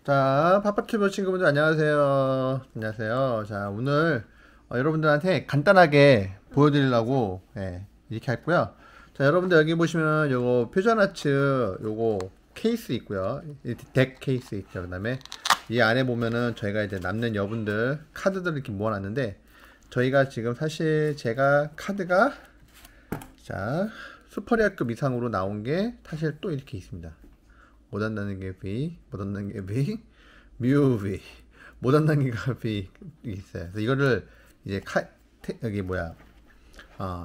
자, 파파튜브 친구분들 안녕하세요. 안녕하세요. 자, 오늘 여러분들한테 간단하게 보여드리려고 이렇게 했고요. 자, 여러분들 여기 보시면 요거 퓨전아츠 요거 케이스 있고요. 이 덱 케이스 있죠. 그 다음에 이 안에 보면은 저희가 이제 남는 여분들 카드들을 이렇게 모아놨는데 저희가 지금 사실 제가 카드가 자 슈퍼레어급 이상으로 나온 게 사실 또 이렇게 있습니다. 못한 단계 V, 못한 단계 V, 뮤 V, 못한 단계가 V 있어요. 그래서 이거를 이제 여기 뭐야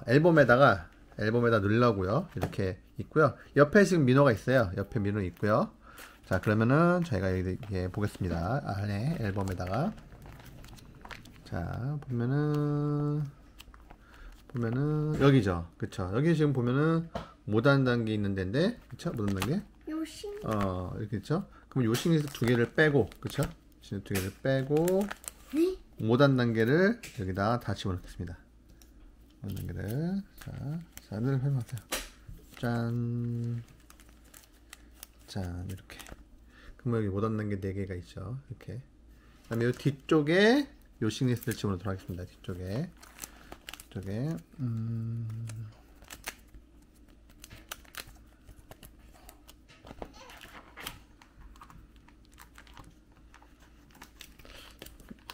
앨범에다 넣으려고요. 이렇게 있고요. 옆에 지금 민호가 있어요. 옆에 민호 있고요. 자 그러면은 저희가 여기 보겠습니다. 안에 앨범에다가 자 보면은 여기죠. 그쵸? 여기 지금 보면은 못한 단계 있는 데인데 그쵸? 못한 단계 요신 이렇게 있죠? 그럼 요신에서 두 개를 빼고, 그쵸? 요신 두 개를 빼고, 네? 5단 단계를 여기다 다 집어넣겠습니다. 5단 단계를, 자, 늘 해보세요. 짠, 짠, 이렇게. 그럼 여기 5단 단계 4개가 있죠? 이렇게. 그 다음에 이 뒤쪽에 요신리스트를 집어넣도록 하겠습니다. 뒤쪽에.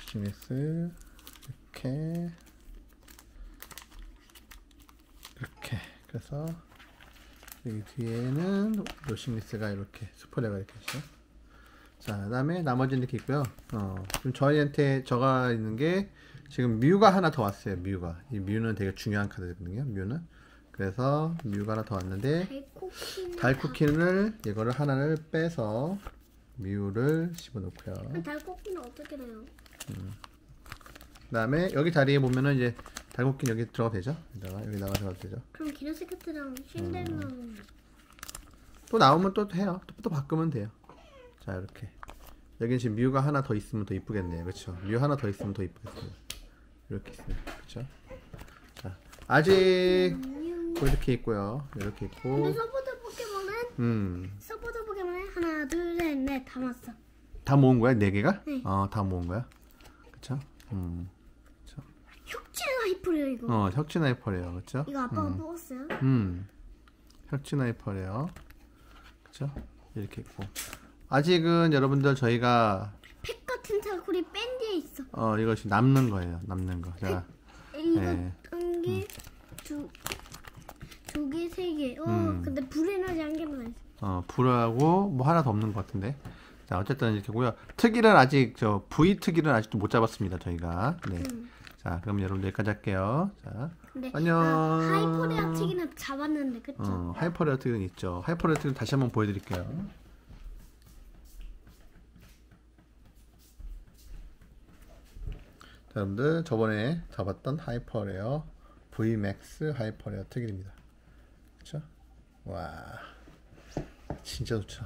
싱리스 이렇게 그래서 여기 뒤에는 로싱리스가 이렇게 스포레가 이렇게 있죠. 자 그다음에 나머지는 이렇게 있고요. 지금 저희한테 적어 있는 게 지금 뮤가 하나 더 왔어요. 이 뮤는 되게 중요한 카드거든요. 뮤는 그래서 뮤가 하나 더 왔는데 달쿠키를 이거를 하나를 빼서 뮤를 집어넣고요. 달코키는 어떻게 돼요? 그 다음에 여기 자리에 보면은 이제 달고기는 여기 들어가도 되죠? 여기다가 들어가도 되죠? 그럼 기네스케트랑 신데는 또 나오면 또 해요. 또 바꾸면 돼요. 자 이렇게 여기 지금 뮤가 하나 더 있으면 더 이쁘겠네요. 그렇죠? 뮤 하나 더 있으면 더 이쁘겠어요. 이렇게 있습니다. 그렇죠? 자 아직 이렇게 있고요. 이렇게 있고. 근데 서포터 포켓몬은 하나 둘셋넷 다 모았어. 다 모은 거야? 4개가? 네. 다 모은 거야? 그쵸? 혁진 하이퍼래요 이거. 혁진 하이퍼래요. 그쵸? 이거 아빠가 뽑았어요? 혁진 하이퍼래요. 그쵸? 이렇게 있고. 아직은 여러분들 저희가 팩 같은 타쿠리 뺀 뒤에 있어. 이거 지금 남는 거예요. 남는 거. 자, 이거 한 개, 두 개, 세 개. 근데 불에너지 한 개만 있어. 불하고 뭐 하나 더 없는 것 같은데. 자, 어쨌든 이렇게고요. 특이는 아직 V 특이는 아직도 못 잡았습니다. 저희가. 네. 자, 그럼 여러분들 여기까지 할게요. 자, 근데 안녕. 하이퍼레어 특이는 잡았는데 그쵸? 하이퍼레어 특이는 있죠. 하이퍼레어 특이는 다시 한번 보여드릴게요. 자, 여러분들 저번에 잡았던 하이퍼레어 VMAX 하이퍼레어 특이입니다. 그쵸? 와, 진짜 좋죠.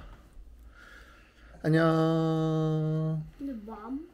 안녕. 근데 뭐 안